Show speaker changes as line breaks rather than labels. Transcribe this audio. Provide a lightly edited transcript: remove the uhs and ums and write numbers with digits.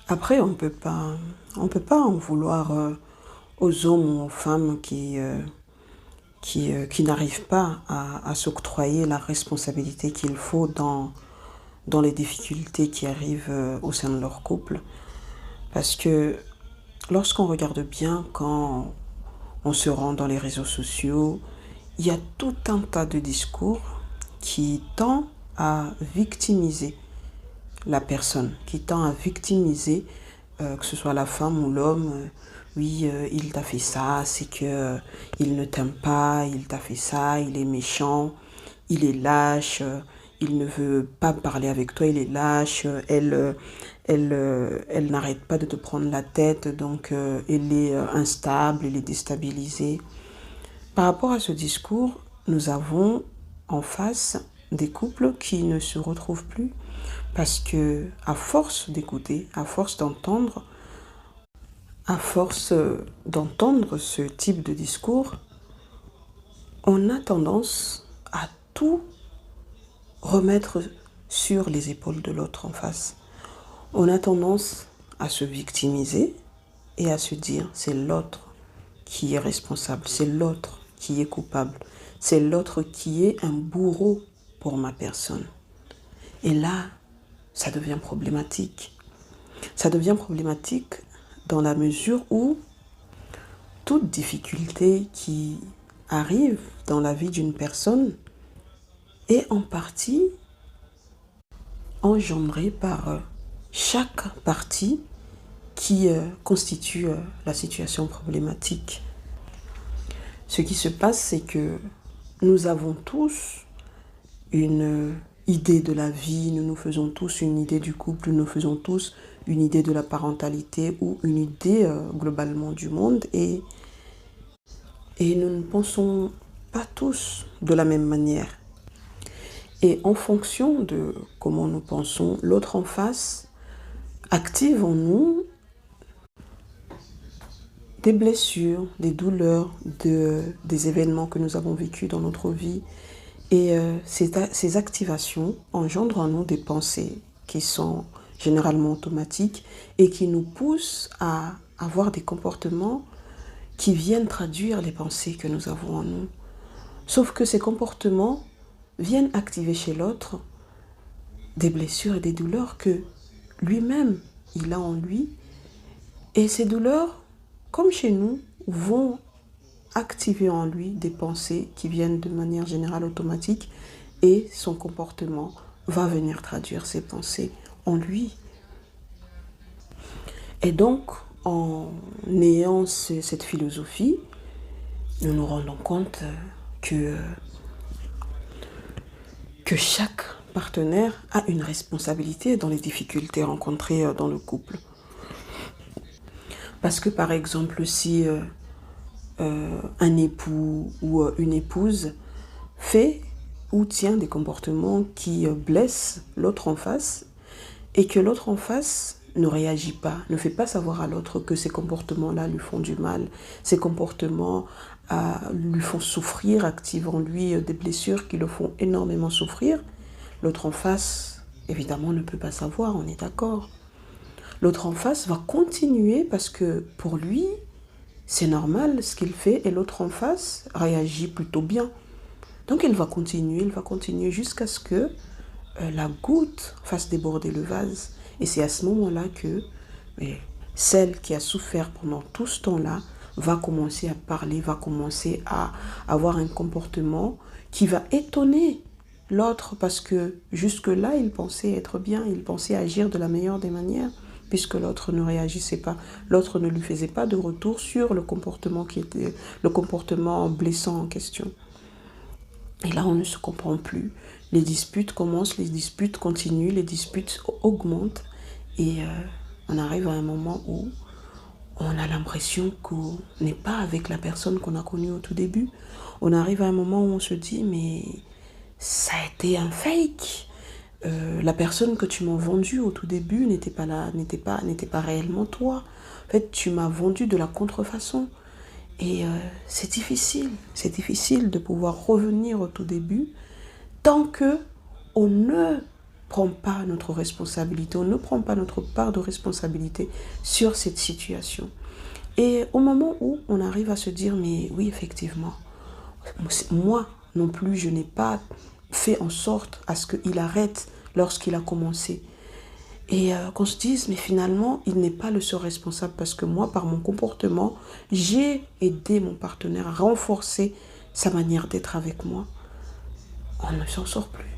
Après, on peut pas en vouloir aux hommes ou aux femmes qui n'arrivent pas à s'octroyer la responsabilité qu'il faut dans les difficultés qui arrivent au sein de leur couple. Parce que lorsqu'on regarde bien, quand on se rend dans les réseaux sociaux, il y a tout un tas de discours qui tend à victimiser la personne, qui tend à victimiser, que ce soit la femme ou l'homme. Oui, il t'a fait ça, c'est que il ne t'aime pas, il t'a fait ça, il est méchant, il est lâche, il ne veut pas parler avec toi, il est lâche, elle n'arrête pas de te prendre la tête, donc elle est instable, elle est déstabilisée. Par rapport à ce discours, nous avons en face des couples qui ne se retrouvent plus parce que à force d'écouter, à force d'entendre ce type de discours, on a tendance à tout remettre sur les épaules de l'autre en face. On a tendance à se victimiser et à se dire c'est l'autre qui est responsable, c'est l'autre qui est coupable, c'est l'autre qui est un bourreau pour ma personne. Et là, ça devient problématique. Ça devient problématique dans la mesure où toute difficulté qui arrive dans la vie d'une personne est en partie engendrée par chaque partie qui constitue la situation problématique. Ce qui se passe, c'est que nous avons tous une idée de la vie, nous nous faisons tous une idée du couple, nous nous faisons tous une idée de la parentalité ou une idée globalement du monde et nous ne pensons pas tous de la même manière. Et en fonction de comment nous pensons, l'autre en face active en nous des blessures, des douleurs, des événements que nous avons vécus dans notre vie. Et ces activations engendrent en nous des pensées qui sont généralement automatiques et qui nous poussent à avoir des comportements qui viennent traduire les pensées que nous avons en nous. Sauf que ces comportements viennent activer chez l'autre des blessures et des douleurs que lui-même, il a en lui. Et ces douleurs, comme chez nous, vont activer en lui des pensées qui viennent de manière générale automatique et son comportement va venir traduire ces pensées en lui. Et donc, en ayant cette philosophie, nous nous rendons compte que chaque partenaire a une responsabilité dans les difficultés rencontrées dans le couple. Parce que par exemple, si un époux ou une épouse fait ou tient des comportements qui blessent l'autre en face et que l'autre en face ne réagit pas, ne fait pas savoir à l'autre que ces comportements-là lui font du mal, ces comportements lui font souffrir, activent en lui des blessures qui le font énormément souffrir, l'autre en face, évidemment, ne peut pas savoir, on est d'accord. L'autre en face va continuer parce que pour lui, c'est normal ce qu'il fait et l'autre en face réagit plutôt bien. Donc il va continuer jusqu'à ce que la goutte fasse déborder le vase. Et c'est à ce moment-là que celle qui a souffert pendant tout ce temps-là va commencer à parler, va commencer à avoir un comportement qui va étonner l'autre parce que jusque-là, il pensait être bien, il pensait agir de la meilleure des manières puisque l'autre ne réagissait pas, l'autre ne lui faisait pas de retour sur le comportement blessant en question. Et là, on ne se comprend plus. Les disputes commencent, les disputes continuent, les disputes augmentent. Et on arrive à un moment où on a l'impression qu'on n'est pas avec la personne qu'on a connue au tout début. On arrive à un moment où on se dit, mais ça a été un fake. La personne que tu m'as vendue au tout début n'était pas là, n'était pas réellement toi. En fait, tu m'as vendu de la contrefaçon. Et c'est difficile de pouvoir revenir au tout début tant que on ne prend pas notre responsabilité, on ne prend pas notre part de responsabilité sur cette situation. Et au moment où on arrive à se dire, mais oui, effectivement, moi non plus, je n'ai pas fait en sorte à ce qu'il arrête lorsqu'il a commencé. Et qu'on se dise, mais finalement, il n'est pas le seul responsable parce que moi, par mon comportement, j'ai aidé mon partenaire à renforcer sa manière d'être avec moi. On ne s'en sort plus.